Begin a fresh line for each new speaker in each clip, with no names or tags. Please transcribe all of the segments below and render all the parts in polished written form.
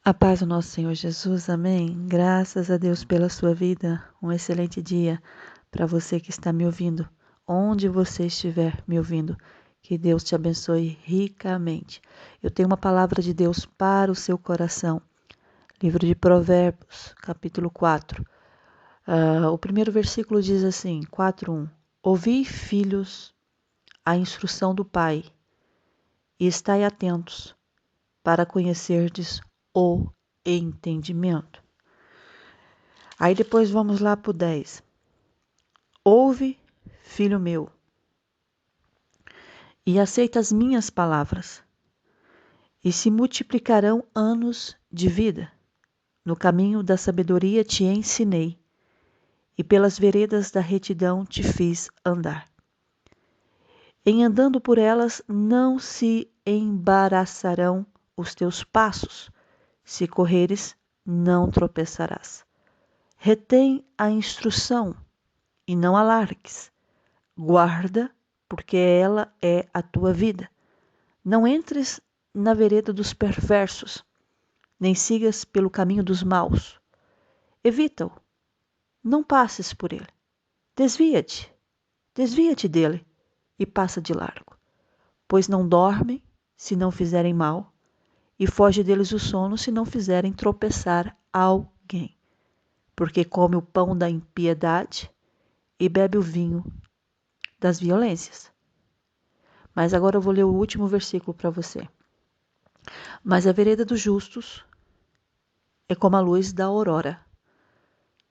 A paz do nosso Senhor Jesus, amém. Graças a Deus pela sua vida. Um excelente dia para você que está me ouvindo, onde você estiver me ouvindo. Que Deus te abençoe ricamente. Eu tenho uma palavra de Deus para o seu coração. Livro de Provérbios, capítulo 4. O primeiro versículo diz assim, 4:1. Ouvi, filhos, a instrução do Pai, e estai atentos para conhecerdes o entendimento. Aí depois vamos lá para o 10. Ouve, filho meu, e aceita as minhas palavras, e se multiplicarão anos de vida. No caminho da sabedoria te ensinei, e pelas veredas da retidão te fiz andar. Em andando por elas não se embaraçarão os teus passos, se correres não tropeçarás. Retém a instrução e não alargues. Guarda, porque ela é a tua vida. Não entres na vereda dos perversos, nem sigas pelo caminho dos maus. Evita-o, não passes por ele. Desvia-te dele e passa de largo. Pois não dormem se não fizerem mal, e foge deles o sono se não fizerem tropeçar alguém. Porque come o pão da impiedade e bebe o vinho das violências. Mas agora eu vou ler o último versículo para você. Mas a vereda dos justos é como a luz da aurora,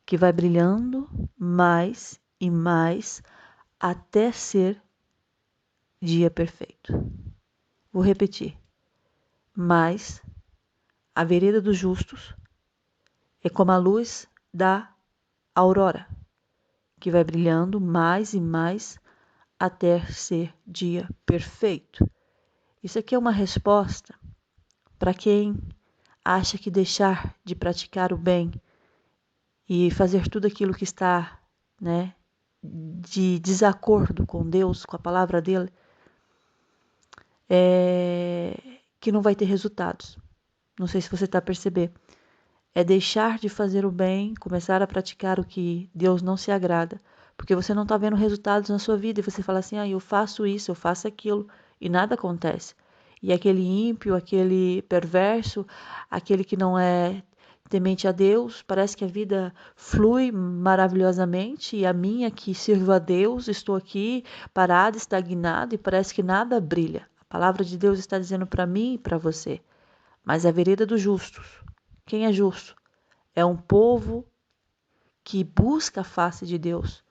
que vai brilhando mais e mais até ser dia perfeito. Vou repetir. Mas a vereda dos justos é como a luz da aurora, que vai brilhando mais e mais até ser dia perfeito. Isso aqui é uma resposta para quem acha que deixar de praticar o bem e fazer tudo aquilo que está, de desacordo com Deus, com a palavra dele, que não vai ter resultados. Não sei se você está a perceber. É deixar de fazer o bem, começar a praticar o que Deus não se agrada, porque você não está vendo resultados na sua vida e você fala assim, eu faço isso, eu faço aquilo e nada acontece. E aquele ímpio, aquele perverso, aquele que não é temente a Deus, parece que a vida flui maravilhosamente e a minha que sirvo a Deus, estou aqui parada, estagnada e parece que nada brilha. A palavra de Deus está dizendo para mim e para você, mas a vereda dos justos. Quem é justo? É um povo que busca a face de Deus.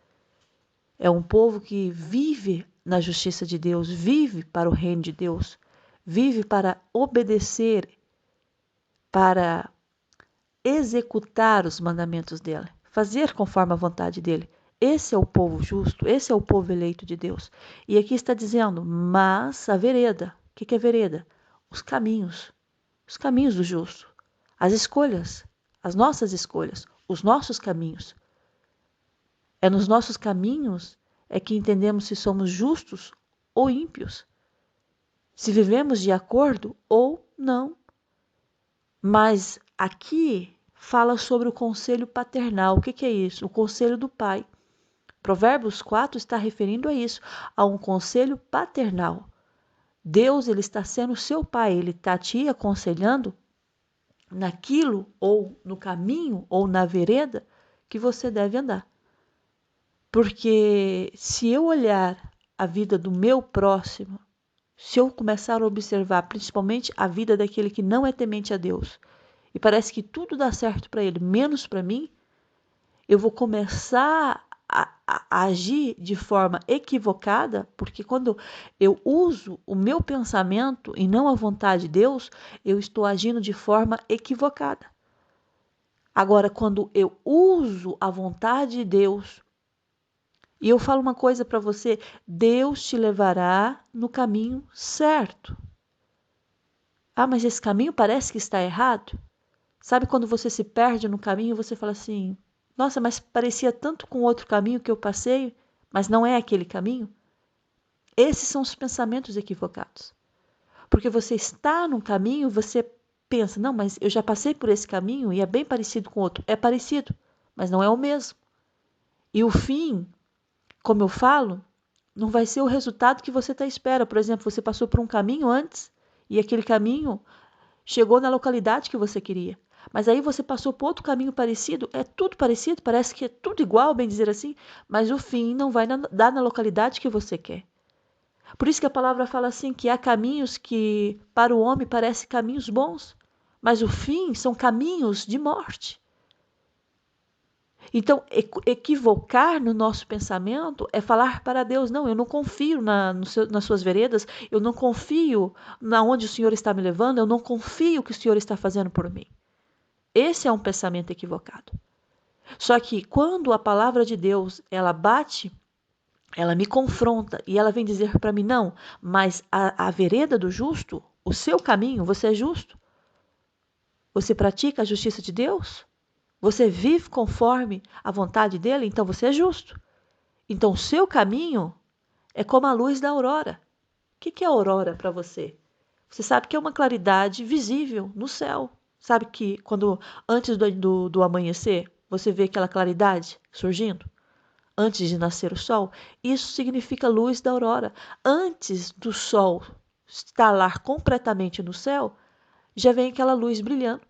É um povo que vive na justiça de Deus, vive para o reino de Deus, vive para obedecer, para executar os mandamentos dele, fazer conforme a vontade dele. Esse é o povo justo, esse é o povo eleito de Deus. E aqui está dizendo, mas a vereda. O que é vereda? Os caminhos do justo, as escolhas, as nossas escolhas, os nossos caminhos. É nos nossos caminhos é que entendemos se somos justos ou ímpios, se vivemos de acordo ou não. Mas aqui fala sobre o conselho paternal. O que é isso? O conselho do pai. Provérbios 4 está referindo a isso, a um conselho paternal. Deus, ele está sendo seu pai, ele está te aconselhando naquilo ou no caminho ou na vereda que você deve andar. Porque se eu olhar a vida do meu próximo, se eu começar a observar principalmente a vida daquele que não é temente a Deus, e parece que tudo dá certo para ele, menos para mim, eu vou começar a agir de forma equivocada, porque quando eu uso o meu pensamento e não a vontade de Deus, eu estou agindo de forma equivocada. Agora, quando eu uso a vontade de Deus, e eu falo uma coisa para você, Deus te levará no caminho certo. Mas esse caminho parece que está errado. Sabe quando você se perde no caminho e você fala assim, nossa, mas parecia tanto com outro caminho que eu passei, mas não é aquele caminho? Esses são os pensamentos equivocados. Porque você está num caminho, você pensa, não, mas eu já passei por esse caminho e é bem parecido com o outro. É parecido, mas não é o mesmo. E o fim, como eu falo, não vai ser o resultado que você está à espera. Por exemplo, você passou por um caminho antes e aquele caminho chegou na localidade que você queria. Mas aí você passou por outro caminho parecido, é tudo parecido, parece que é tudo igual, bem dizer assim, mas o fim não vai dar na localidade que você quer. Por isso que a palavra fala assim, que há caminhos que para o homem parecem caminhos bons, mas o fim são caminhos de morte. Então, equivocar no nosso pensamento é falar para Deus, não, eu não confio nas suas veredas, eu não confio na onde o Senhor está me levando, eu não confio o que o Senhor está fazendo por mim. Esse é um pensamento equivocado. Só que quando a palavra de Deus, ela bate, ela me confronta e ela vem dizer para mim, não, mas a vereda do justo, o seu caminho, você é justo? Você pratica a justiça de Deus? Você vive conforme a vontade dele? Então você é justo. Então o seu caminho é como a luz da aurora. O que é a aurora para você? Você sabe que é uma claridade visível no céu. Sabe que quando antes do amanhecer, você vê aquela claridade surgindo? Antes de nascer o sol? Isso significa luz da aurora. Antes do sol estalar completamente no céu, já vem aquela luz brilhando.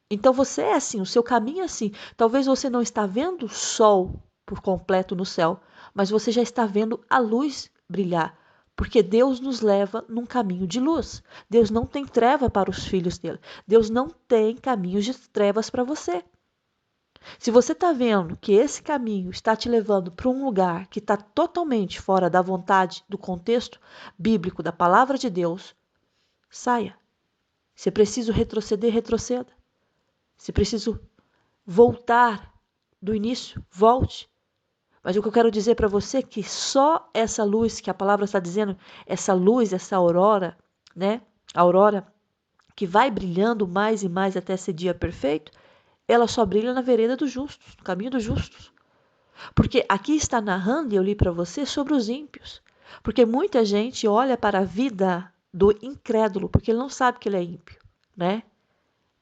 Então você é assim, o seu caminho é assim. Talvez você não está vendo o sol por completo no céu, mas você já está vendo a luz brilhar. Porque Deus nos leva num caminho de luz. Deus não tem treva para os filhos dele. Deus não tem caminhos de trevas para você. Se você está vendo que esse caminho está te levando para um lugar que está totalmente fora da vontade, do contexto bíblico, da palavra de Deus, saia. Se é preciso retroceder, retroceda. Se preciso voltar do início, volte. Mas o que eu quero dizer para você é que só essa luz que a palavra está dizendo, essa luz, essa aurora, né? A aurora que vai brilhando mais e mais até esse dia perfeito, ela só brilha na vereda dos justos, no caminho dos justos. Porque aqui está narrando, e eu li para você, sobre os ímpios. Porque muita gente olha para a vida do incrédulo, porque ele não sabe que ele é ímpio, né?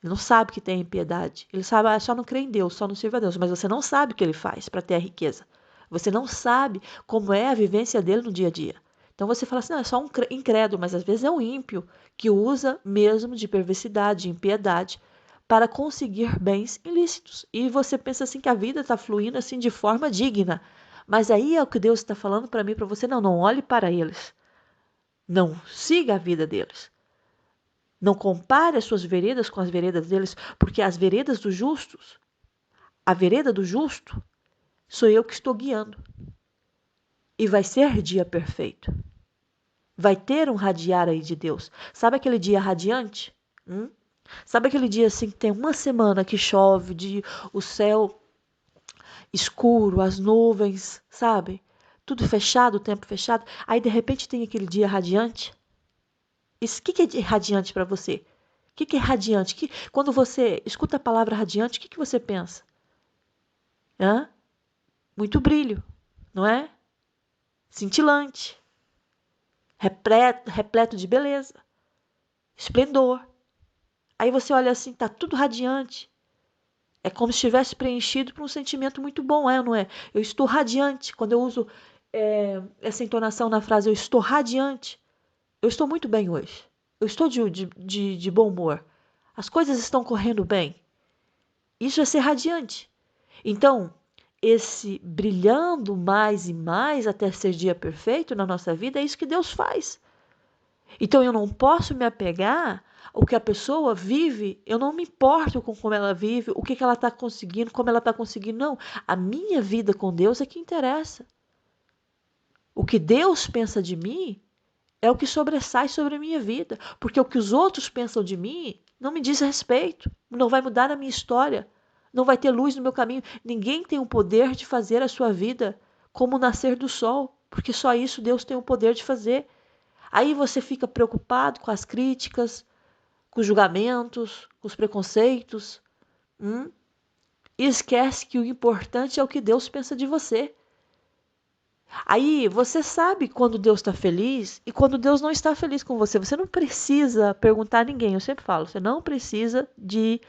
Ele não sabe que tem impiedade. Ele sabe, só não crê em Deus, só não serve a Deus. Mas você não sabe o que ele faz para ter a riqueza. Você não sabe como é a vivência dele no dia a dia. Então você fala assim, não, é só um incrédulo, mas às vezes é um ímpio que usa mesmo de perversidade, de impiedade, para conseguir bens ilícitos. E você pensa assim que a vida está fluindo assim de forma digna. Mas aí é o que Deus está falando para mim e para você. Não, não olhe para eles. Não siga a vida deles. Não compare as suas veredas com as veredas deles, porque as veredas dos justos, a vereda do justo, sou eu que estou guiando. E vai ser dia perfeito. Vai ter um radiar aí de Deus. Sabe aquele dia radiante? Sabe aquele dia assim que tem uma semana que chove, o céu escuro, as nuvens, sabe? Tudo fechado, o tempo fechado. Aí de repente tem aquele dia radiante. Isso, o que é radiante para você? O que é radiante? Quando você escuta a palavra radiante, o que você pensa? Hã? Muito brilho, não é? Cintilante, repleto de beleza, esplendor. Aí você olha assim, tá tudo radiante. É como se estivesse preenchido por um sentimento muito bom, é ou não é? Eu estou radiante. Quando eu uso essa entonação na frase, eu estou radiante. Eu estou muito bem hoje. Eu estou de bom humor. As coisas estão correndo bem. Isso é ser radiante. Então, esse brilhando mais e mais até ser dia perfeito na nossa vida, é isso que Deus faz. Então eu não posso me apegar ao que a pessoa vive, eu não me importo com como ela vive, o que ela está conseguindo, como ela está conseguindo, não. A minha vida com Deus é que interessa. O que Deus pensa de mim é o que sobressai sobre a minha vida, porque o que os outros pensam de mim não me diz respeito, não vai mudar a minha história, não vai ter luz no meu caminho. Ninguém tem o poder de fazer a sua vida como o nascer do sol, porque só isso Deus tem o poder de fazer. Aí você fica preocupado com as críticas, com os julgamentos, com os preconceitos, e esquece que o importante é o que Deus pensa de você. Aí você sabe quando Deus está feliz e quando Deus não está feliz com você. Você não precisa perguntar a ninguém. Eu sempre falo, você não precisa de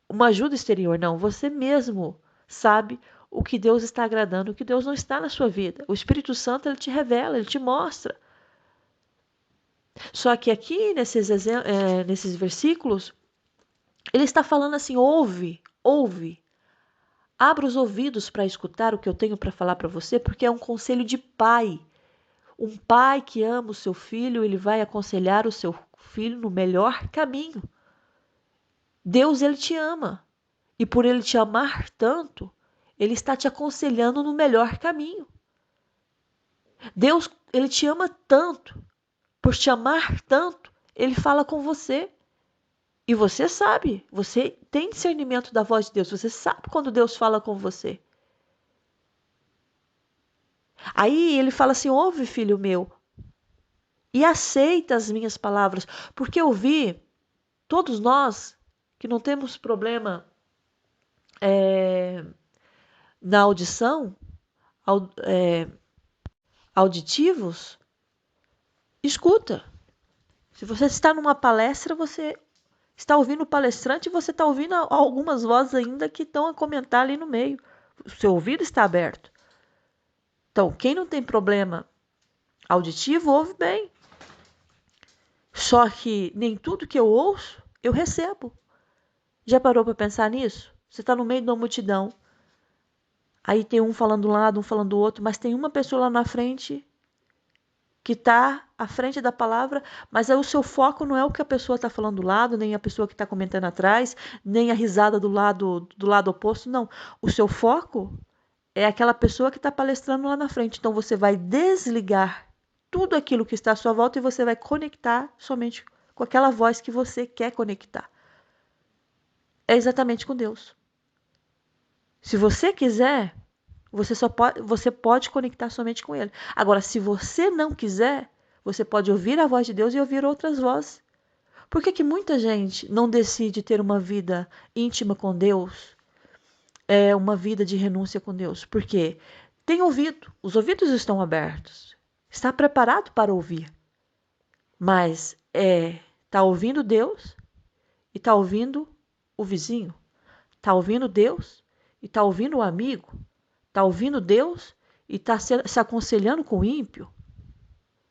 uma ajuda exterior, não. Você mesmo sabe o que Deus está agradando, o que Deus não está na sua vida. O Espírito Santo, ele te revela, ele te mostra. Só que aqui, nesses versículos, ele está falando assim: ouve, ouve. Abra os ouvidos para escutar o que eu tenho para falar para você, porque é um conselho de pai. Um pai que ama o seu filho, ele vai aconselhar o seu filho no melhor caminho. Deus, ele te ama. E por ele te amar tanto, ele está te aconselhando no melhor caminho. Deus, ele te ama tanto. Por te amar tanto, ele fala com você. E você sabe, você tem discernimento da voz de Deus. Você sabe quando Deus fala com você. Aí ele fala assim: ouve, filho meu, e aceita as minhas palavras. Porque eu vi, todos nós que não temos problema na audição, auditivos, escuta. Se você está numa palestra, você está ouvindo o palestrante e você está ouvindo algumas vozes ainda que estão a comentar ali no meio. O seu ouvido está aberto. Então, quem não tem problema auditivo, ouve bem. Só que nem tudo que eu ouço, eu recebo. Já parou para pensar nisso? Você está no meio de uma multidão. Aí tem um falando de um lado, um falando do outro, mas tem uma pessoa lá na frente que está à frente da palavra, mas aí o seu foco não é o que a pessoa está falando do lado, nem a pessoa que está comentando atrás, nem a risada do lado oposto, não. O seu foco é aquela pessoa que está palestrando lá na frente. Então você vai desligar tudo aquilo que está à sua volta e você vai conectar somente com aquela voz que você quer conectar. É exatamente com Deus. Se você quiser, você pode conectar somente com Ele. Agora, se você não quiser, você pode ouvir a voz de Deus e ouvir outras vozes. Por que muita gente não decide ter uma vida íntima com Deus? Uma vida de renúncia com Deus? Porque tem ouvido, os ouvidos estão abertos. Está preparado para ouvir. Mas está ouvindo Deus e está ouvindo o vizinho. Está ouvindo Deus e está ouvindo o amigo. Está ouvindo Deus e está se aconselhando com o ímpio.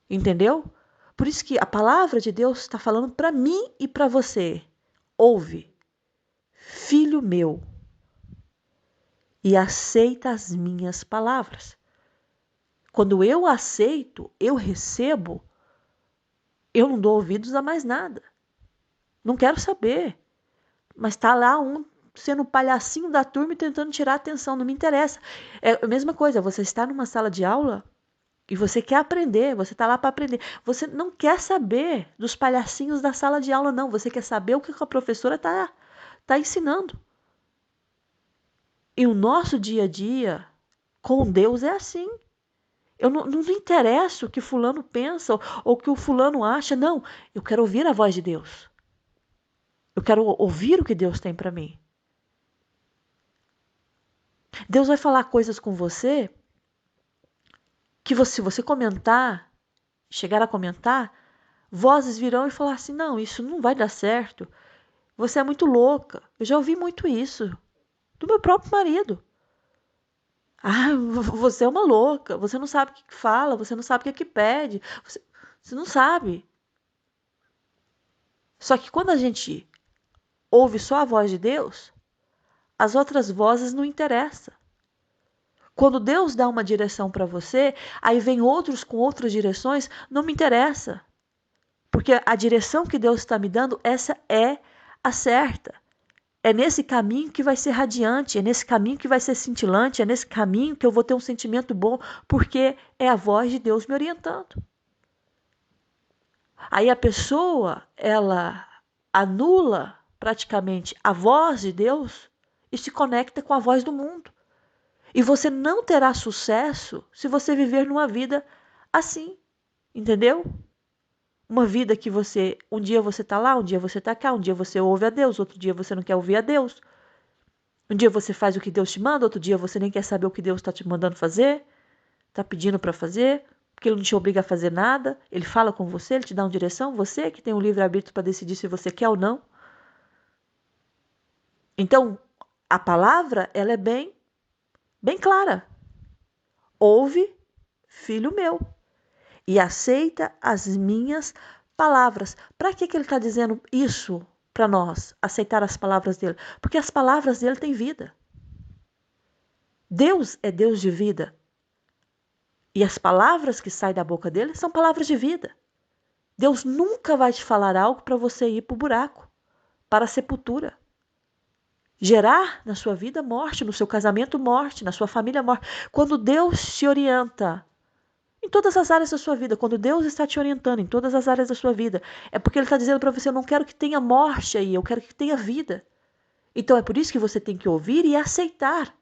Entendeu? Por isso que a palavra de Deus está falando para mim e para você. Ouve, filho meu, e aceita as minhas palavras. Quando eu aceito, eu recebo, eu não dou ouvidos a mais nada. Não quero saber. Mas está lá um sendo o palhacinho da turma e tentando tirar a atenção, não me interessa. É a mesma coisa, você está numa sala de aula e você quer aprender, você está lá para aprender. Você não quer saber dos palhacinhos da sala de aula, não. Você quer saber o que a professora está ensinando. E o nosso dia a dia com Deus é assim. Eu não me interessa o que fulano pensa ou o que o fulano acha, não. Eu quero ouvir a voz de Deus. Eu quero ouvir o que Deus tem para mim. Deus vai falar coisas com você que se você comentar, chegar a comentar, vozes virão e falar assim: não, isso não vai dar certo. Você é muito louca. Eu já ouvi muito isso do meu próprio marido. Ah, você é uma louca. Você não sabe o que fala. Você não sabe o que pede. Você não sabe. Só que quando a gente ouve só a voz de Deus, as outras vozes não interessam. Quando Deus dá uma direção para você, aí vem outros com outras direções, não me interessa. Porque a direção que Deus está me dando, essa é a certa. É nesse caminho que vai ser radiante, é nesse caminho que vai ser cintilante, é nesse caminho que eu vou ter um sentimento bom, porque é a voz de Deus me orientando. Aí a pessoa, ela anula praticamente a voz de Deus e se conecta com a voz do mundo. E você não terá sucesso se você viver numa vida assim, entendeu? Uma vida que um dia você está lá, um dia você está cá, um dia você ouve a Deus, outro dia você não quer ouvir a Deus. Um dia você faz o que Deus te manda, outro dia você nem quer saber o que Deus está te mandando fazer. está pedindo para fazer, porque ele não te obriga a fazer nada, ele fala com você, ele te dá uma direção, você que tem o livre-arbítrio para decidir se você quer ou não. Então, a palavra, ela é bem clara. Ouve, filho meu, e aceita as minhas palavras. Para que ele está dizendo isso para nós, aceitar as palavras dele? Porque as palavras dele têm vida. Deus é Deus de vida. E as palavras que saem da boca dele são palavras de vida. Deus nunca vai te falar algo para você ir para o buraco, para a sepultura. Gerar na sua vida morte, no seu casamento morte, na sua família morte. Quando Deus te orienta em todas as áreas da sua vida, quando Deus está te orientando em todas as áreas da sua vida, é porque Ele está dizendo para você, eu não quero que tenha morte aí, eu quero que tenha vida. Então é por isso que você tem que ouvir e aceitar.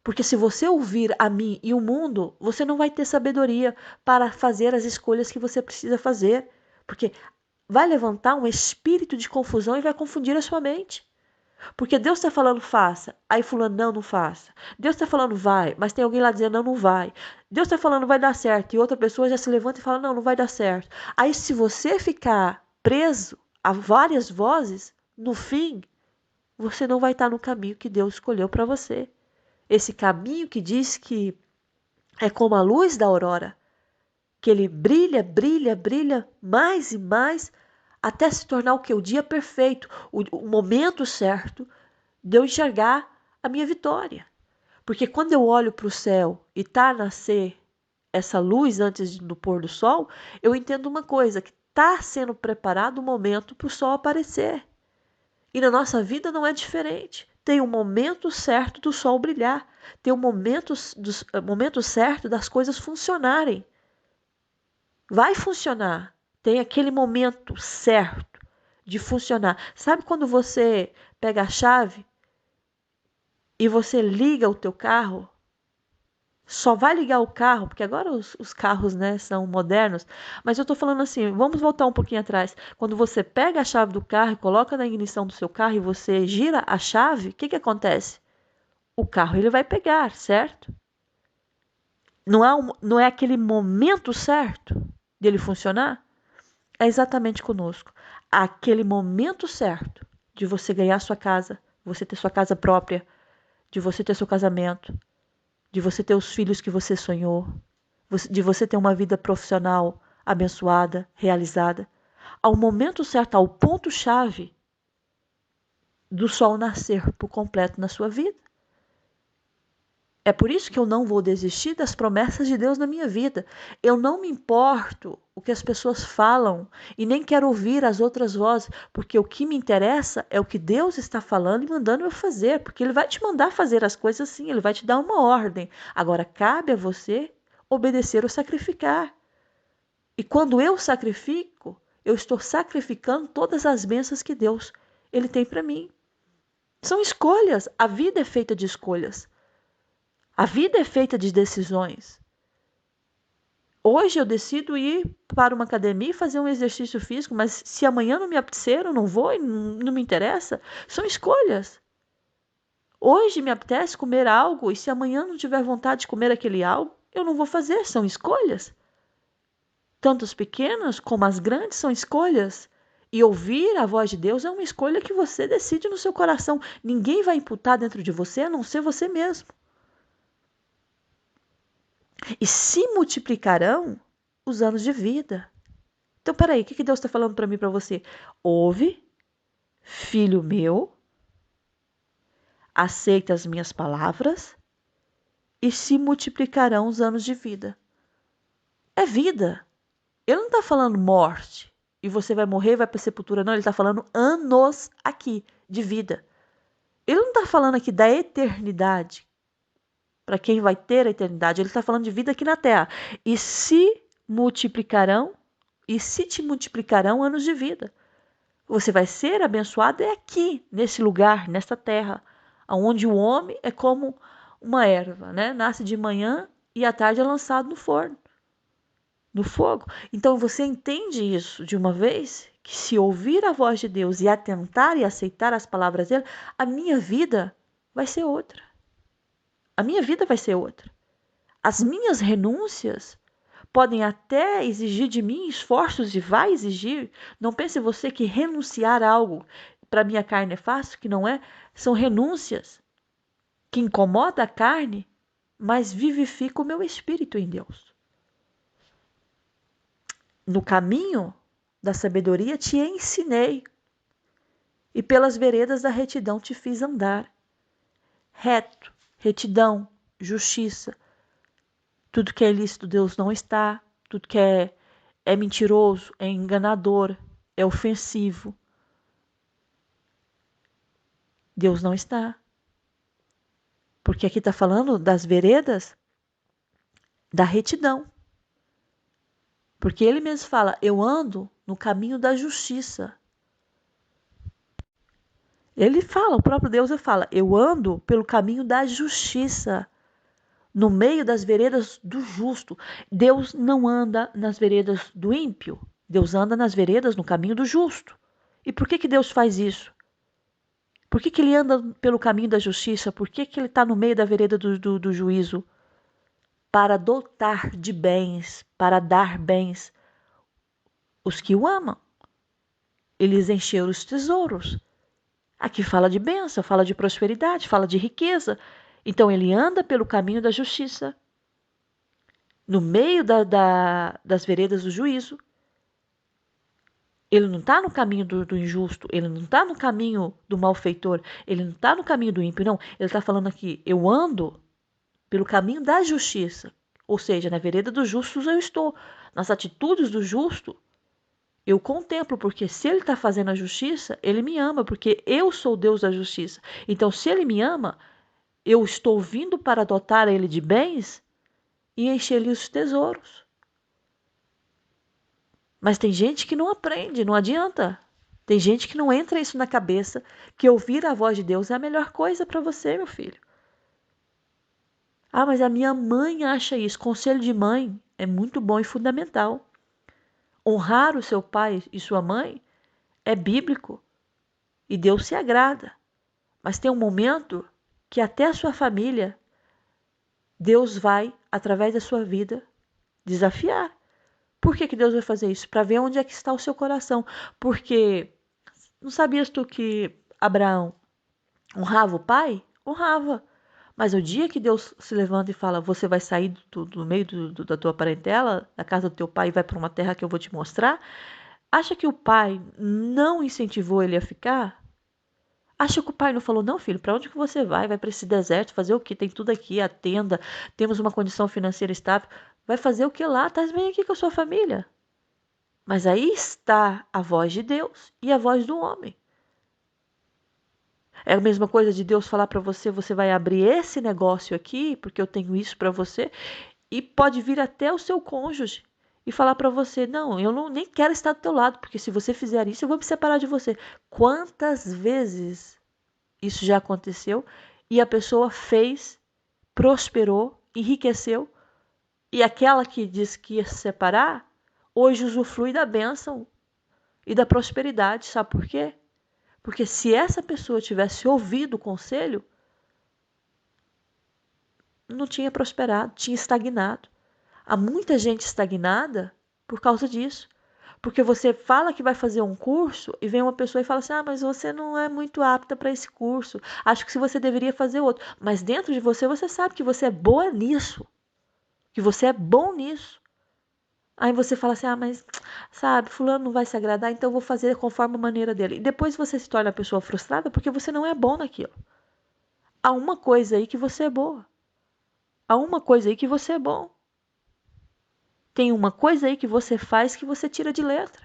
Porque se você ouvir a mim e o mundo, você não vai ter sabedoria para fazer as escolhas que você precisa fazer. Porque vai levantar um espírito de confusão e vai confundir a sua mente. Porque Deus está falando faça, aí fulano não faça. Deus está falando vai, mas tem alguém lá dizendo não vai. Deus está falando vai dar certo e outra pessoa já se levanta e fala não vai dar certo. Aí se você ficar preso a várias vozes, no fim, você não vai estar no caminho que Deus escolheu para você. Esse caminho que diz que é como a luz da aurora, que ele brilha, brilha, brilha mais e mais, até se tornar o que? O dia perfeito, o momento certo de eu enxergar a minha vitória. Porque quando eu olho para o céu e está a nascer essa luz antes do pôr do sol, eu entendo uma coisa, que está sendo preparado o momento para o sol aparecer. E na nossa vida não é diferente. Tem um momento certo do sol brilhar. Tem um momento certo das coisas funcionarem. Vai funcionar. Tem aquele momento certo de funcionar. Sabe quando você pega a chave e você liga o teu carro? Só vai ligar o carro, porque agora os carros, né, são modernos, mas eu estou falando assim, vamos voltar um pouquinho atrás. Quando você pega a chave do carro e coloca na ignição do seu carro e você gira a chave, o que acontece? O carro ele vai pegar, certo? Não é aquele momento certo dele funcionar? É exatamente conosco. Aquele momento certo de você ganhar sua casa, você ter sua casa própria, de você ter seu casamento, de você ter os filhos que você sonhou, de você ter uma vida profissional abençoada, realizada, ao momento certo, ao ponto-chave do sol nascer por completo na sua vida. É por isso que eu não vou desistir das promessas de Deus na minha vida. Eu não me importo o que as pessoas falam e nem quero ouvir as outras vozes, porque o que me interessa é o que Deus está falando e mandando eu fazer, porque Ele vai te mandar fazer as coisas assim, Ele vai te dar uma ordem. Agora, cabe a você obedecer ou sacrificar. E quando eu sacrifico, eu estou sacrificando todas as bênçãos que Deus Ele tem para mim. São escolhas. A vida é feita de escolhas. A vida é feita de decisões. Hoje eu decido ir para uma academia e fazer um exercício físico, mas se amanhã não me apetecer, eu não vou e não me interessa. São escolhas. Hoje me apetece comer algo e se amanhã não tiver vontade de comer aquele algo, eu não vou fazer. São escolhas. Tanto as pequenas como as grandes são escolhas. E ouvir a voz de Deus é uma escolha que você decide no seu coração. Ninguém vai imputar dentro de você a não ser você mesmo. E se multiplicarão os anos de vida. Então, peraí, o que Deus está falando para mim e para você? Ouve, filho meu, aceita as minhas palavras e se multiplicarão os anos de vida. É vida. Ele não está falando morte e você vai morrer, vai para a sepultura, não. Ele está falando anos aqui de vida. Ele não está falando aqui da eternidade, para quem vai ter a eternidade. Ele está falando de vida aqui na terra. E se multiplicarão, e se te multiplicarão anos de vida. Você vai ser abençoado é aqui, nesse lugar, nesta terra, onde o homem é como uma erva, né? Nasce de manhã e à tarde é lançado no forno, no fogo. Então você entende isso de uma vez? Que se ouvir a voz de Deus e atentar e aceitar as palavras dele, a minha vida vai ser outra. A minha vida vai ser outra. As minhas renúncias podem até exigir de mim esforços e vai exigir. Não pense você que renunciar a algo para minha carne é fácil, que não é. São renúncias que incomodam a carne, mas vivifica o meu espírito em Deus. No caminho da sabedoria te ensinei, e pelas veredas da retidão te fiz andar. Reto, retidão, justiça. Tudo que é ilícito, Deus não está. Tudo que é mentiroso, é enganador, é ofensivo, Deus não está. Porque aqui está falando das veredas da retidão. Porque ele mesmo fala, eu ando no caminho da justiça. Ele fala, o próprio Deus fala, eu ando pelo caminho da justiça, no meio das veredas do justo. Deus não anda nas veredas do ímpio, Deus anda nas veredas no caminho do justo. E por que Deus faz isso? Por que ele anda pelo caminho da justiça? Por que ele está no meio da vereda do juízo? Para dotar de bens, para dar bens os que o amam. Eles encheram os tesouros. Aqui fala de bênção, fala de prosperidade, fala de riqueza. Então ele anda pelo caminho da justiça, no meio das veredas do juízo. Ele não está no caminho do injusto, ele não está no caminho do malfeitor, ele não está no caminho do ímpio, não. Ele está falando aqui, eu ando pelo caminho da justiça. Ou seja, na vereda dos justos eu estou. Nas atitudes do justo, eu contemplo, porque se ele está fazendo a justiça, ele me ama, porque eu sou Deus da justiça. Então, se ele me ama, eu estou vindo para dotar ele de bens e encher-lhe os tesouros. Mas tem gente que não aprende, não adianta. Tem gente que não entra isso na cabeça, que ouvir a voz de Deus é a melhor coisa para você, meu filho. Ah, mas a minha mãe acha isso. Conselho de mãe é muito bom e fundamental. Honrar o seu pai e sua mãe é bíblico e Deus se agrada. Mas tem um momento que até a sua família, Deus vai, através da sua vida, desafiar. Por que Deus vai fazer isso? Para ver onde é que está o seu coração. Porque não sabias tu que Abraão honrava o pai? Honrava. Mas o dia que Deus se levanta e fala, você vai sair do meio da tua parentela, da casa do teu pai e vai para uma terra que eu vou te mostrar, acha que o pai não incentivou ele a ficar? Acha que o pai não falou, não filho, para onde que você vai? Vai para esse deserto fazer o quê? Tem tudo aqui, a tenda, temos uma condição financeira estável. Vai fazer o que lá? Estás bem aqui com a sua família. Mas aí está a voz de Deus e a voz do homem. É a mesma coisa de Deus falar para você, você vai abrir esse negócio aqui, porque eu tenho isso para você, e pode vir até o seu cônjuge e falar para você, não, eu não, nem quero estar do teu lado, porque se você fizer isso, eu vou me separar de você. Quantas vezes isso já aconteceu e a pessoa fez, prosperou, enriqueceu, e aquela que disse que ia se separar, hoje usufrui da bênção e da prosperidade. Sabe por quê? Porque se essa pessoa tivesse ouvido o conselho, não tinha prosperado, tinha estagnado. Há muita gente estagnada por causa disso. Porque você fala que vai fazer um curso e vem uma pessoa e fala assim, ah, mas você não é muito apta para esse curso. Acho que se você deveria fazer outro. Mas dentro de você, você sabe que você é boa nisso. Que você é bom nisso. Aí você fala assim, ah, mas sabe, fulano não vai se agradar, então eu vou fazer conforme a maneira dele. E depois você se torna uma pessoa frustrada porque você não é bom naquilo. Há uma coisa aí que você é boa. Há uma coisa aí que você é bom. Tem uma coisa aí que você faz que você tira de letra.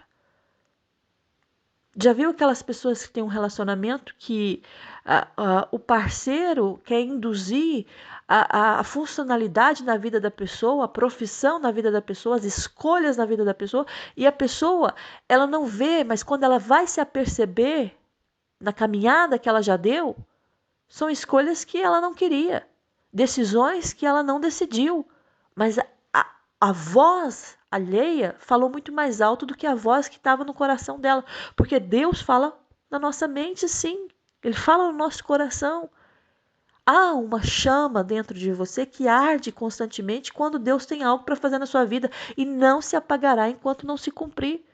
Já viu aquelas pessoas que têm um relacionamento que o parceiro quer induzir a funcionalidade na vida da pessoa, a profissão na vida da pessoa, as escolhas na vida da pessoa, e a pessoa, ela não vê, mas quando ela vai se aperceber na caminhada que ela já deu, são escolhas que ela não queria, decisões que ela não decidiu, mas a voz alheia falou muito mais alto do que a voz que estava no coração dela. Porque Deus fala na nossa mente, sim. Ele fala no nosso coração. Há uma chama dentro de você que arde constantemente quando Deus tem algo para fazer na sua vida e não se apagará enquanto não se cumprir.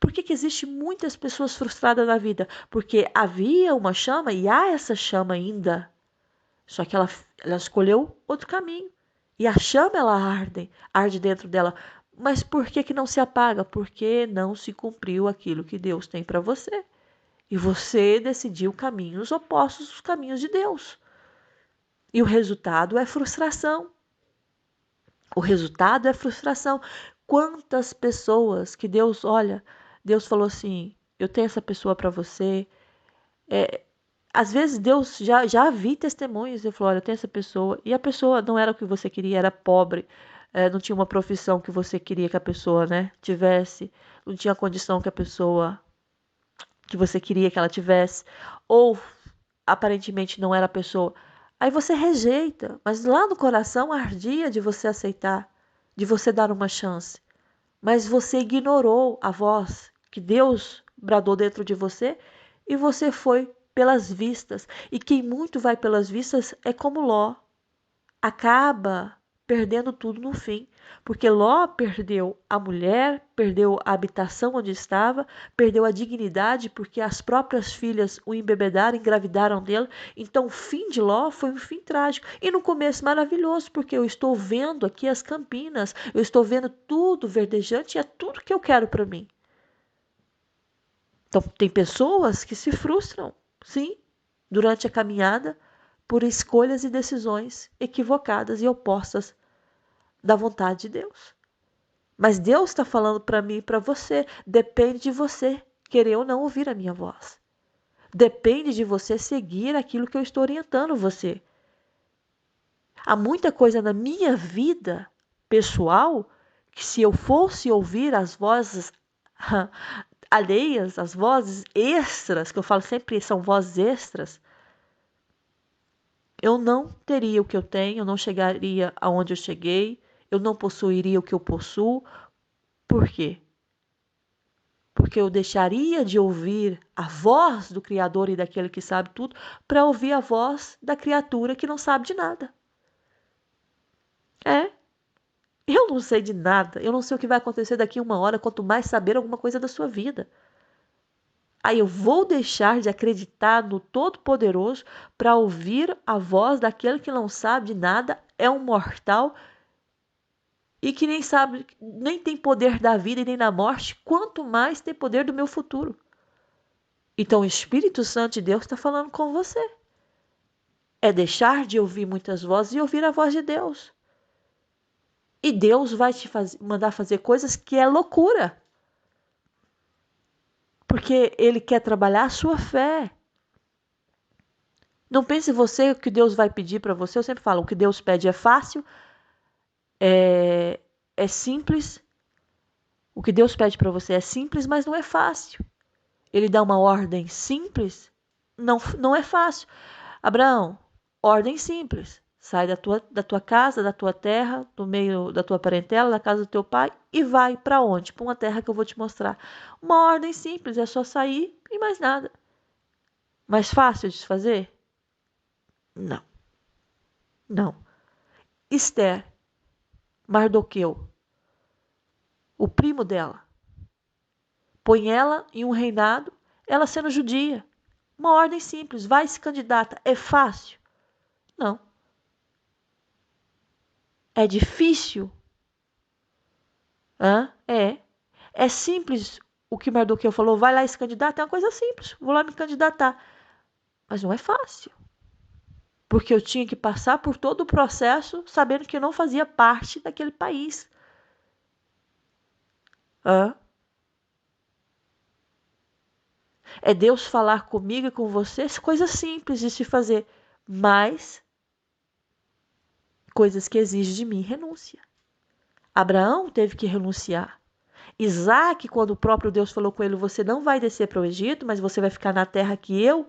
Por que existe muitas pessoas frustradas na vida? Porque havia uma chama e há essa chama ainda. Só que ela escolheu outro caminho. E a chama, ela arde dentro dela. Mas por que não se apaga? Porque não se cumpriu aquilo que Deus tem para você. E você decidiu caminhos opostos aos caminhos de Deus. E o resultado é frustração. O resultado é frustração. Quantas pessoas que Deus, olha, Deus falou assim, eu tenho essa pessoa para você. Às vezes Deus já vi testemunhos, eu falo, olha, eu tenho essa pessoa, e a pessoa não era o que você queria, era pobre, não tinha uma profissão que você queria que a pessoa, né, tivesse, não tinha a condição que a pessoa, que você queria que ela tivesse, ou aparentemente não era a pessoa. Aí você rejeita, mas lá no coração ardia de você aceitar, de você dar uma chance. Mas você ignorou a voz que Deus bradou dentro de você e você foi pelas vistas. E quem muito vai pelas vistas é como Ló. Acaba perdendo tudo no fim. Porque Ló perdeu a mulher, perdeu a habitação onde estava, perdeu a dignidade porque as próprias filhas o embebedaram, engravidaram dele. Então o fim de Ló foi um fim trágico. E no começo maravilhoso, porque eu estou vendo aqui as campinas, eu estou vendo tudo verdejante e é tudo que eu quero para mim. Então tem pessoas que se frustram, sim, durante a caminhada por escolhas e decisões equivocadas e opostas da vontade de Deus. Mas Deus está falando para mim e para você. Depende de você querer ou não ouvir a minha voz. Depende de você seguir aquilo que eu estou orientando você. Há muita coisa na minha vida pessoal que se eu fosse ouvir as vozes alheias, as vozes extras, que eu falo sempre são vozes extras, eu não teria o que eu tenho, eu não chegaria aonde eu cheguei, eu não possuiria o que eu possuo. Por quê? Porque eu deixaria de ouvir a voz do Criador e daquele que sabe tudo para ouvir a voz da criatura que não sabe de nada. Eu não sei de nada, eu não sei o que vai acontecer daqui a 1 hora, quanto mais saber alguma coisa da sua vida. Aí eu vou deixar de acreditar no Todo-Poderoso para ouvir a voz daquele que não sabe de nada, é um mortal e que nem sabe, nem tem poder da vida e nem da morte, quanto mais tem poder do meu futuro. Então o Espírito Santo de Deus está falando com você. É deixar de ouvir muitas vozes e ouvir a voz de Deus. E Deus vai te mandar fazer coisas que é loucura. Porque Ele quer trabalhar a sua fé. Não pense você o que Deus vai pedir para você. Eu sempre falo, o que Deus pede é fácil, é simples. O que Deus pede para você é simples, mas não é fácil. Ele dá uma ordem simples, não é fácil. Abraão, ordem simples. Sai da tua casa, da tua terra, do meio da tua parentela, da casa do teu pai e vai para onde? Para uma terra que eu vou te mostrar. Uma ordem simples, é só sair e mais nada. Mais fácil de se fazer? Não, não. Esther, Mardoqueu, o primo dela, põe ela em um reinado, ela sendo judia. Uma ordem simples, vai se candidata. É fácil? Não. É difícil? É. É simples o que Mardoqueu falou, vai lá e se candidata, é uma coisa simples, vou lá me candidatar. Mas não é fácil. Porque eu tinha que passar por todo o processo sabendo que eu não fazia parte daquele país. É Deus falar comigo e com você, coisas simples de se fazer, mas coisas que exigem de mim renúncia. Abraão teve que renunciar. Isaac, quando o próprio Deus falou com ele, você não vai descer para o Egito, mas você vai ficar na terra que eu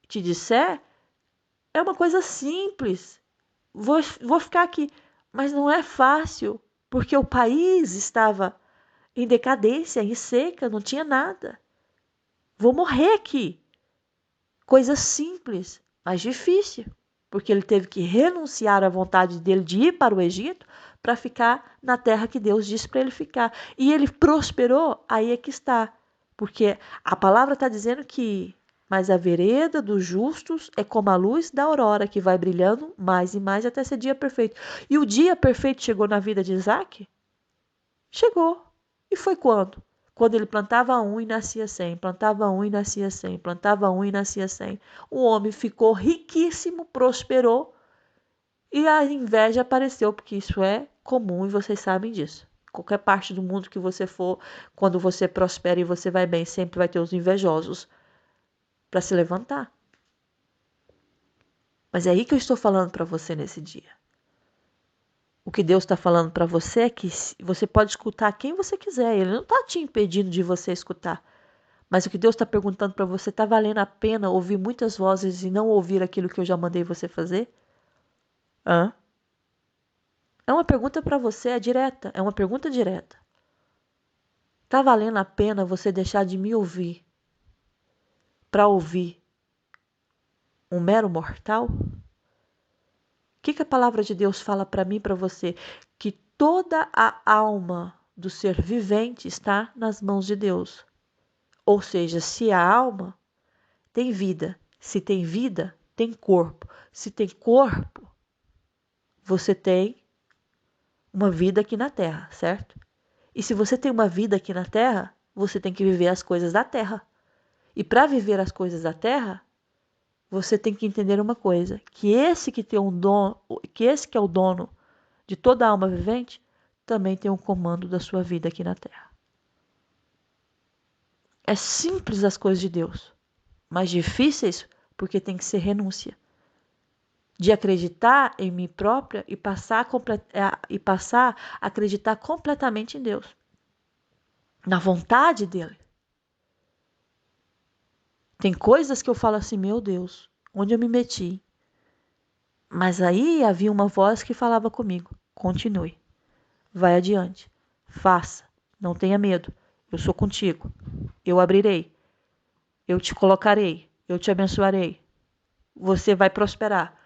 te disser, é uma coisa simples. Vou ficar aqui. Mas não é fácil, porque o país estava em decadência, em seca, não tinha nada. Vou morrer aqui. Coisa simples, mas difícil. porque ele teve que renunciar à vontade dele de ir para o Egito para ficar na terra que Deus disse para ele ficar. E ele prosperou, aí é que está. Porque a palavra está dizendo que mas a vereda dos justos é como a luz da aurora, que vai brilhando mais e mais até ser dia perfeito. E o dia perfeito chegou na vida de Isaac? Chegou. E foi quando? Quando ele plantava um e nascia 100, plantava um e nascia 100, plantava um e nascia 100. O homem ficou riquíssimo, prosperou e a inveja apareceu, porque isso é comum e vocês sabem disso. Qualquer parte do mundo que você for, quando você prospera e você vai bem, sempre vai ter os invejosos para se levantar. Mas é aí que eu estou falando para você nesse dia. O que Deus está falando para você é que você pode escutar quem você quiser. Ele não está te impedindo de você escutar. Mas o que Deus está perguntando para você, está valendo a pena ouvir muitas vozes e não ouvir aquilo que eu já mandei você fazer? Hã? É uma pergunta para você, é direta. É uma pergunta direta. Está valendo a pena você deixar de me ouvir para ouvir um mero mortal? O que a palavra de Deus fala para mim e para você? Que toda a alma do ser vivente está nas mãos de Deus. Ou seja, se a alma tem vida, se tem vida, tem corpo. Se tem corpo, você tem uma vida aqui na Terra, certo? E se você tem uma vida aqui na Terra, você tem que viver as coisas da Terra. E para viver as coisas da Terra, você tem que entender uma coisa, que esse que tem um dono, que esse que é o dono de toda a alma vivente, também tem um comando da sua vida aqui na Terra. É simples as coisas de Deus, mas difíceis porque tem que ser renúncia. De acreditar em mim própria e passar a acreditar completamente em Deus. Na vontade dele. Tem coisas que eu falo assim, meu Deus, onde eu me meti? Mas aí havia uma voz que falava comigo, continue, vai adiante, faça, não tenha medo, eu sou contigo, eu abrirei, eu te colocarei, eu te abençoarei, você vai prosperar.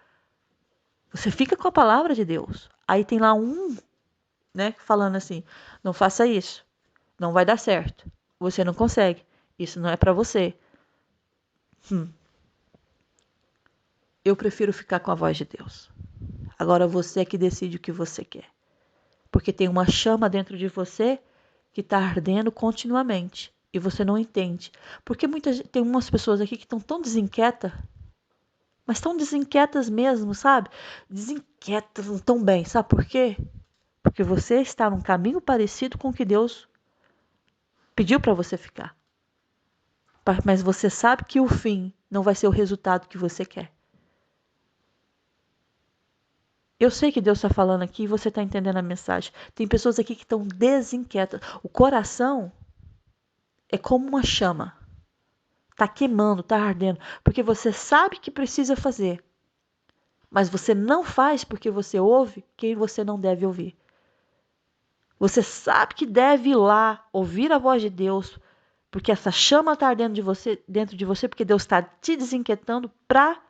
Você fica com a palavra de Deus. Aí tem lá né, falando assim, não faça isso, não vai dar certo, você não consegue, isso não é para você. Eu prefiro ficar com a voz de Deus. Agora você é que decide o que você quer. Porque tem uma chama dentro de você que está ardendo continuamente. E você não entende. Porque tem umas pessoas aqui que estão tão desinquietas, mas tão desinquietas mesmo, sabe? Desinquietas, não tão bem. Sabe por quê? Porque você está num caminho parecido com o que Deus pediu para você ficar. Mas você sabe que o fim não vai ser o resultado que você quer. Eu sei que Deus está falando aqui e você está entendendo a mensagem. Tem pessoas aqui que estão desinquietas. O coração é como uma chama. Está queimando, está ardendo. Porque você sabe que precisa fazer. Mas você não faz porque você ouve quem você não deve ouvir. Você sabe que deve ir lá, ouvir a voz de Deus. Porque essa chama está ardendo dentro de você. Porque Deus está te desinquietando para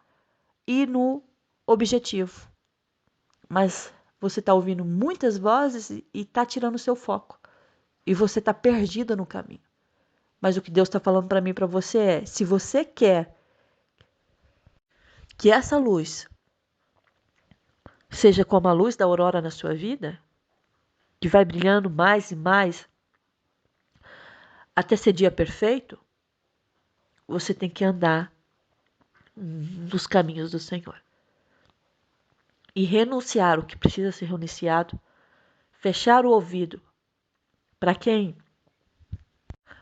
ir no objetivo. Mas você está ouvindo muitas vozes e está tirando o seu foco. E você está perdida no caminho. Mas o que Deus está falando para mim e para você é, se você quer que essa luz seja como a luz da aurora na sua vida, que vai brilhando mais e mais até ser dia perfeito, você tem que andar nos caminhos do Senhor. E renunciar o que precisa ser renunciado, fechar o ouvido para quem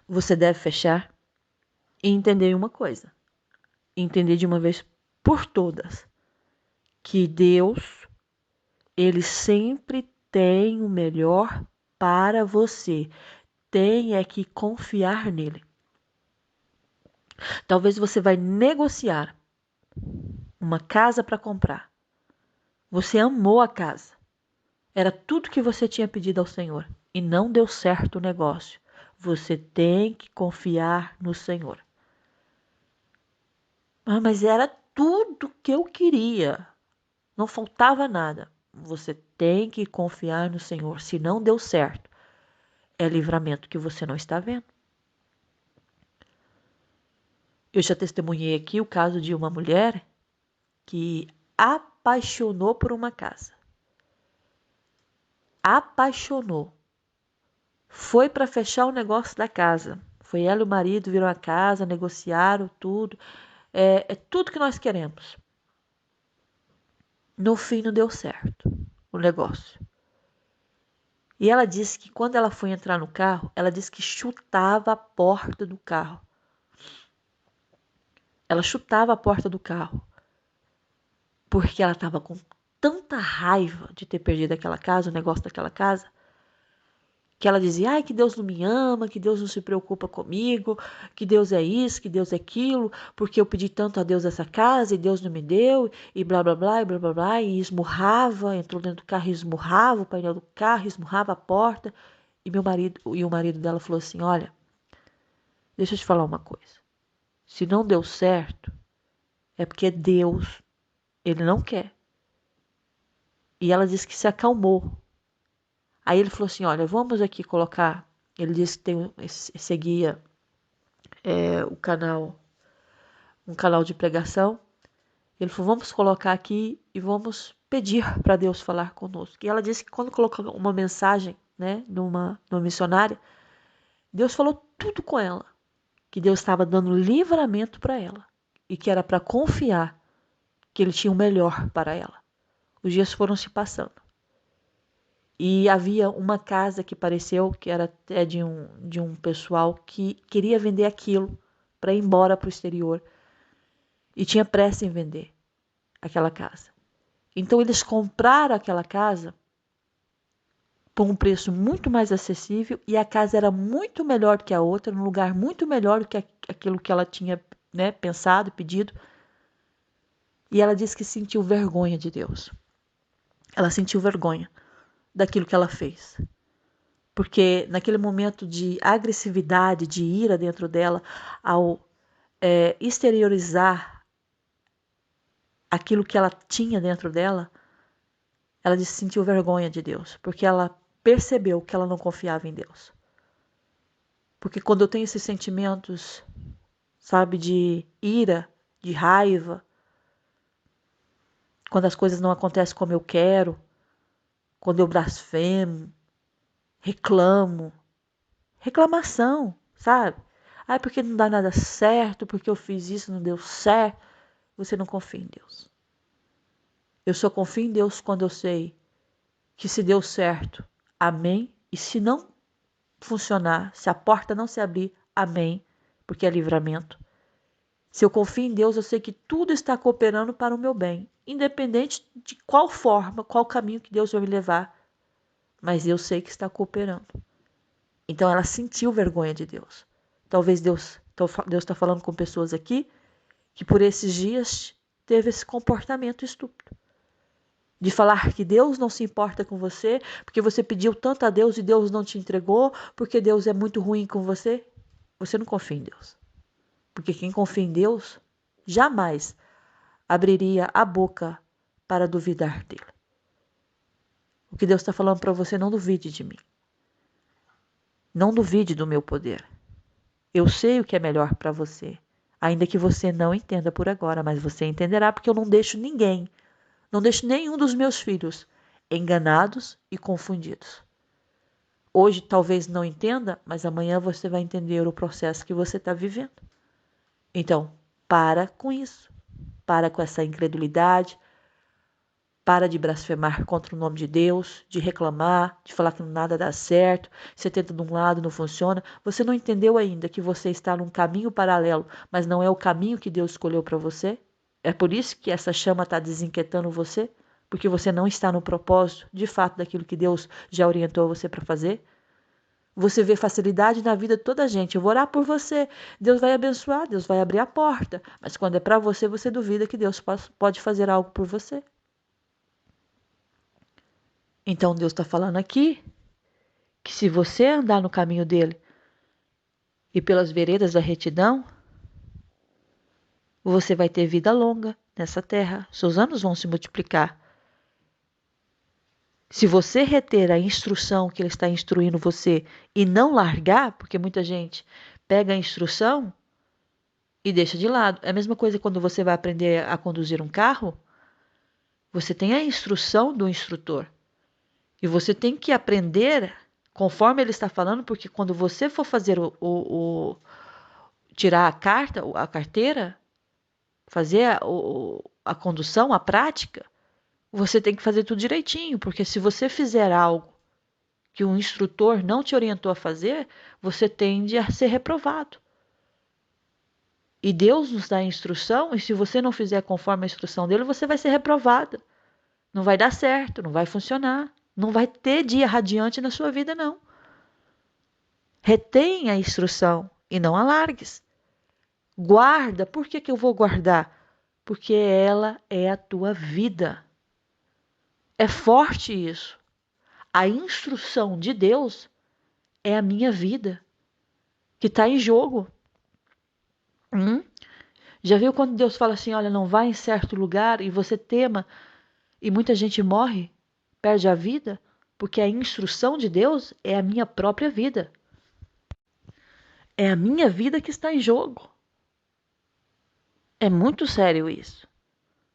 você deve fechar e entender uma coisa. Entender de uma vez por todas que Deus, Ele sempre tem o melhor para você. Tem é que confiar nele. Talvez você vai negociar uma casa para comprar. Você amou a casa. Era tudo que você tinha pedido ao Senhor e não deu certo o negócio. Você tem que confiar no Senhor. Ah, mas era tudo que eu queria. não faltava nada. Você tem que confiar no Senhor. Se não deu certo, é livramento que você não está vendo. Eu já testemunhei aqui o caso de uma mulher que apaixonou por uma casa. Apaixonou. Foi para fechar o negócio da casa. Foi ela e o marido, viram a casa, negociaram tudo. É tudo que nós queremos. No fim não deu certo o negócio. E ela disse que quando ela foi entrar no carro, ela disse que chutava a porta do carro. Ela chutava a porta do carro. Porque ela estava com tanta raiva de ter perdido aquela casa, o negócio daquela casa, que ela dizia, ai, que Deus não me ama, que Deus não se preocupa comigo, que Deus é isso, que Deus é aquilo, porque eu pedi tanto a Deus essa casa e Deus não me deu, e blá, blá, blá, e blá, blá, blá, e esmurrava, entrou dentro do carro e esmurrava o painel do carro, esmurrava a porta, e o marido dela falou assim, olha, deixa eu te falar uma coisa, se não deu certo, é porque Deus, ele não quer. E ela disse que se acalmou. Aí ele falou assim, olha, vamos aqui colocar, ele disse que seguia o canal, um canal de pregação. Ele falou, vamos colocar aqui e vamos pedir para Deus falar conosco. E ela disse que quando colocou uma mensagem, né, numa missionária, Deus falou tudo com ela. Que Deus estava dando livramento para ela. E que era para confiar que Ele tinha o melhor para ela. Os dias foram se passando. E havia uma casa que pareceu que era até de um pessoal que queria vender aquilo para ir embora para o exterior. E tinha pressa em vender aquela casa. Então eles compraram aquela casa por um preço muito mais acessível e a casa era muito melhor que a outra, num lugar muito melhor do que aquilo que ela tinha, né, pensado, pedido. E ela disse que sentiu vergonha de Deus. Ela sentiu vergonha daquilo que ela fez. Porque naquele momento de agressividade, de ira dentro dela, ao exteriorizar aquilo que ela tinha dentro dela, ela disse que sentiu vergonha de Deus, porque ela percebeu que ela não confiava em Deus. Porque quando eu tenho esses sentimentos, sabe, de ira, de raiva, quando as coisas não acontecem como eu quero, quando eu blasfemo, reclamo, reclamação, sabe? Ah, porque não dá nada certo, porque eu fiz isso, não deu certo. Você não confia em Deus. Eu só confio em Deus quando eu sei que se deu certo, amém. E se não funcionar, se a porta não se abrir, amém, porque é livramento. Se eu confio em Deus, eu sei que tudo está cooperando para o meu bem, independente de qual forma, qual caminho que Deus vai me levar, mas eu sei que está cooperando. Então ela sentiu vergonha de Deus. Talvez Deus está falando com pessoas aqui que por esses dias teve esse comportamento estúpido. De falar que Deus não se importa com você, porque você pediu tanto a Deus e Deus não te entregou, porque Deus é muito ruim com você. Você não confia em Deus. Porque quem confia em Deus jamais abriria a boca para duvidar dele. O que Deus está falando para você, não duvide de mim. Não duvide do meu poder. Eu sei o que é melhor para você. Ainda que você não entenda por agora, mas você entenderá, porque eu não deixo ninguém, não deixo nenhum dos meus filhos enganados e confundidos. Hoje talvez não entenda, mas amanhã você vai entender o processo que você está vivendo. Então, para com isso. Para com essa incredulidade. Para de blasfemar contra o nome de Deus, de reclamar, de falar que nada dá certo, você tenta de um lado, não funciona. Você não entendeu ainda que você está num caminho paralelo, mas não é o caminho que Deus escolheu para você? É por isso que essa chama está desinquietando você? Porque você não está no propósito, de fato, daquilo que Deus já orientou você para fazer? Você vê facilidade na vida de toda a gente. Eu vou orar por você. Deus vai abençoar, Deus vai abrir a porta. Mas quando é para você, você duvida que Deus pode fazer algo por você. Então Deus está falando aqui que se você andar no caminho dele e pelas veredas da retidão, você vai ter vida longa nessa terra. Seus anos vão se multiplicar. Se você reter a instrução que ele está instruindo você e não largar, porque muita gente pega a instrução e deixa de lado. É a mesma coisa quando você vai aprender a conduzir um carro, você tem a instrução do instrutor. E você tem que aprender conforme ele está falando, porque quando você for fazer tirar a carteira, fazer a condução, a prática, você tem que fazer tudo direitinho, porque se você fizer algo que o instrutor não te orientou a fazer, você tende a ser reprovado. E Deus nos dá a instrução, e se você não fizer conforme a instrução dele, você vai ser reprovada. Não vai dar certo, não vai funcionar. Não vai ter dia radiante na sua vida, não. Retém a instrução e não a largues. Guarda. Por que eu vou guardar? Porque ela é a tua vida. É forte isso. A instrução de Deus é a minha vida, que está em jogo. Já viu quando Deus fala assim, olha, não vá em certo lugar e você tema e muita gente morre, perde a vida? Porque a instrução de Deus é a minha própria vida. É a minha vida que está em jogo. É muito sério isso.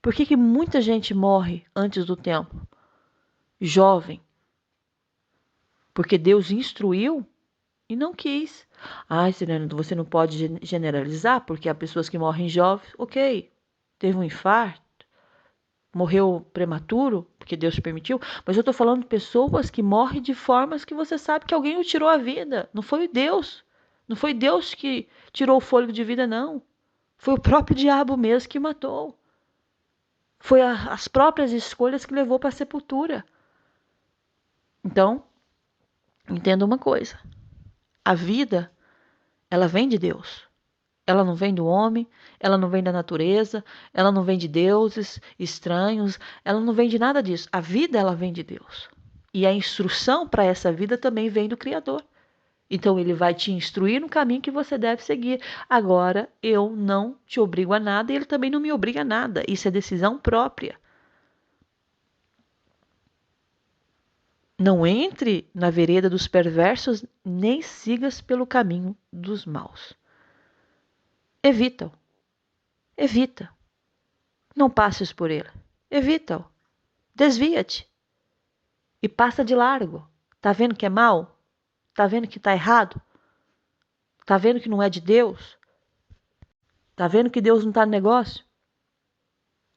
Por que muita gente morre antes do tempo? Jovem. Porque Deus instruiu e não quis. Ai, Sirene, você não pode generalizar, porque há pessoas que morrem jovens. Ok, teve um infarto, morreu prematuro, porque Deus permitiu. Mas eu estou falando de pessoas que morrem de formas que você sabe que alguém o tirou a vida. Não foi Deus. Não foi Deus que tirou o fôlego de vida, não. Foi o próprio diabo mesmo que matou. Foi as próprias escolhas que levou para a sepultura. Então, entenda uma coisa. A vida, ela vem de Deus. Ela não vem do homem, ela não vem da natureza, ela não vem de deuses estranhos, ela não vem de nada disso. A vida, ela vem de Deus. E a instrução para essa vida também vem do Criador. Então ele vai te instruir no caminho que você deve seguir. Agora, eu não te obrigo a nada e ele também não me obriga a nada. Isso é decisão própria. Não entre na vereda dos perversos, nem sigas pelo caminho dos maus. Evita-o. Evita. Não passes por ele. Evita-o. Desvia-te. E passa de largo. Tá vendo que é mal? Tá vendo que tá errado? Tá vendo que não é de Deus? Tá vendo que Deus não tá no negócio?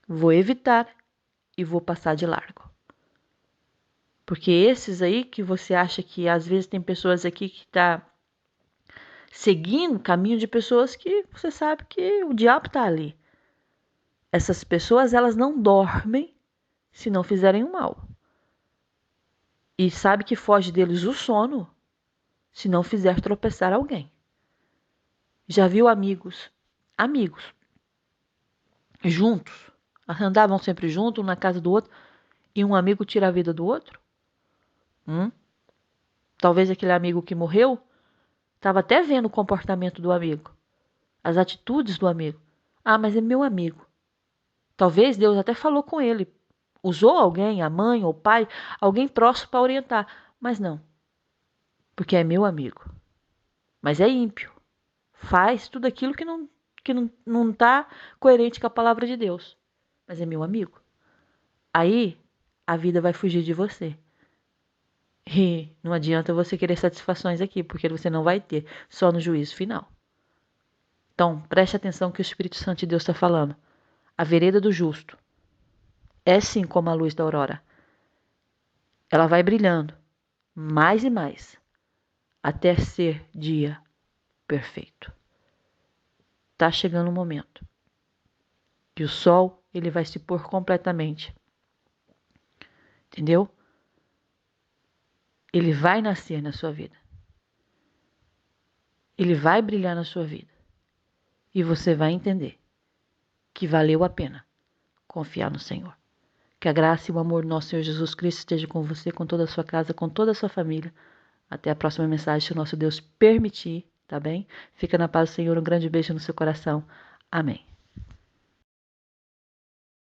Vou evitar e vou passar de largo. Porque esses aí que você acha que às vezes tem pessoas aqui que tá seguindo o caminho de pessoas que você sabe que o diabo tá ali. Essas pessoas, elas não dormem se não fizerem o mal. E sabe que foge deles o sono se não fizer tropeçar alguém. Já viu amigos juntos, andavam sempre juntos, um na casa do outro, e um amigo tira a vida do outro? Talvez aquele amigo que morreu estava até vendo o comportamento do amigo, as atitudes do amigo. Ah, mas é meu amigo. Talvez Deus até falou com ele, usou alguém, a mãe ou o pai, alguém próximo para orientar, mas não, porque é meu amigo. Mas é ímpio, faz tudo aquilo que não está coerente com a palavra de Deus, mas é meu amigo. Aí a vida vai fugir de você. E não adianta você querer satisfações aqui, porque você não vai ter, só no juízo final. Então, preste atenção que o Espírito Santo de Deus está falando. A vereda do justo é sim como a luz da aurora. Ela vai brilhando mais e mais até ser dia perfeito. Está chegando o momento que o sol ele vai se pôr completamente. Entendeu? Ele vai nascer na sua vida. Ele vai brilhar na sua vida. E você vai entender que valeu a pena confiar no Senhor. Que a graça e o amor do nosso Senhor Jesus Cristo esteja com você, com toda a sua casa, com toda a sua família. Até a próxima mensagem, se o nosso Deus permitir, tá bem? Fica na paz do Senhor, um grande beijo no seu coração. Amém.